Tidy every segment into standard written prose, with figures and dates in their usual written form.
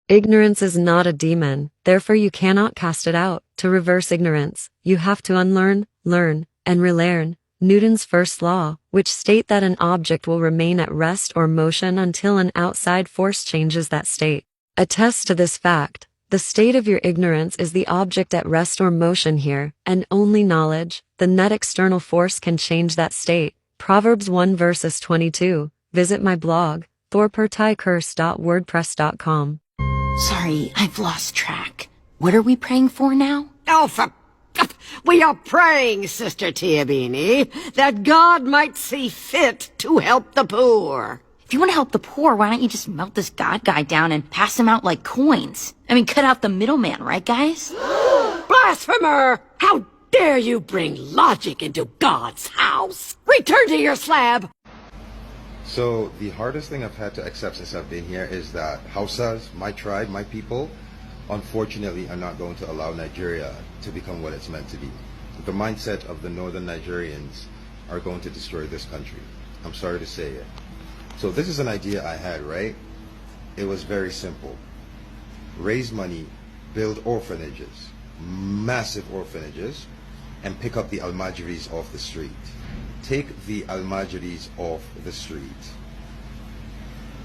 Ignorance is not a demon, therefore you cannot cast it out. To reverse ignorance, you have to unlearn, learn, and relearn. Newton's first law, which state that an object will remain at rest or motion until an outside force changes that state, attests to this fact. The state of your ignorance is the object at rest or motion here, and only knowledge, the net external force, can change that state. Proverbs 1 verses 22. Visit my blog, thorpertykurs.wordpress.com. Sorry, I've lost track. What are we praying for now? Oh, we are praying, Sister Tiabini, that God might see fit to help the poor. If you want to help the poor, why don't you just melt this God guy down and pass them out like coins? I mean, cut out the middleman, right, guys? Blasphemer! How dare you bring logic into God's house? Return to your slab! So the hardest thing I've had to accept since I've been here is that Hausas, my tribe, my people, unfortunately are not going to allow Nigeria to become what it's meant to be. The mindset of the northern Nigerians are going to destroy this country. I'm sorry to say it. So this is an idea I had, right? It was very simple. Raise money, build orphanages, massive orphanages, and pick up the Almajiris off the street. Take the Almajiris off the street.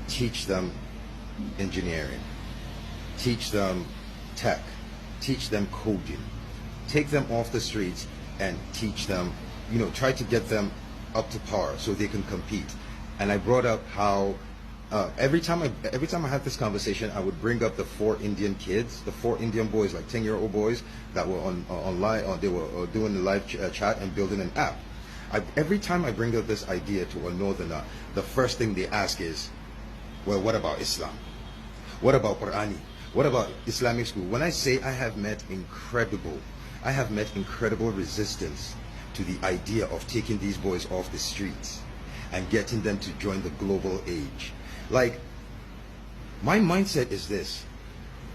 Teach them engineering. Teach them tech. Teach them coding. Take them off the streets and teach them, try to get them up to par so they can compete. And I brought up how every time I had this conversation, I would bring up the 4 Indian kids, the 4 Indian boys, like 10-year-old boys that were online, they were doing the live chat and building an app. Every time I bring up this idea to a northerner, the first thing they ask is, well, what about Islam? What about Qur'ani? What about Islamic school? When I say I have met incredible resistance to the idea of taking these boys off the streets and getting them to join the global age. Like, my mindset is this.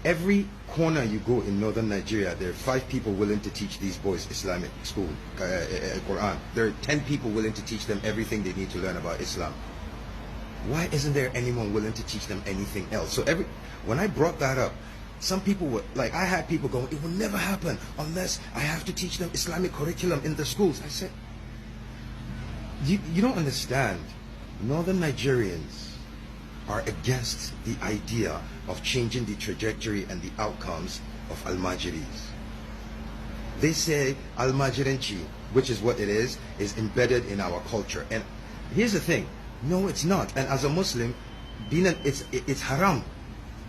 Every corner you go in northern Nigeria, there are 5 people willing to teach these boys Islamic school, Quran. There are 10 people willing to teach them everything they need to learn about Islam. Why isn't there anyone willing to teach them anything else? So when I brought that up, some people were like, I had people going, it will never happen unless I have to teach them Islamic curriculum in the schools. I said, you don't understand. Northern Nigerians are against the idea of changing the trajectory and the outcomes of Almajiris. They say Almajirenchi, which is what it is embedded in our culture. And here's the thing, no, it's not. And as a Muslim, it's haram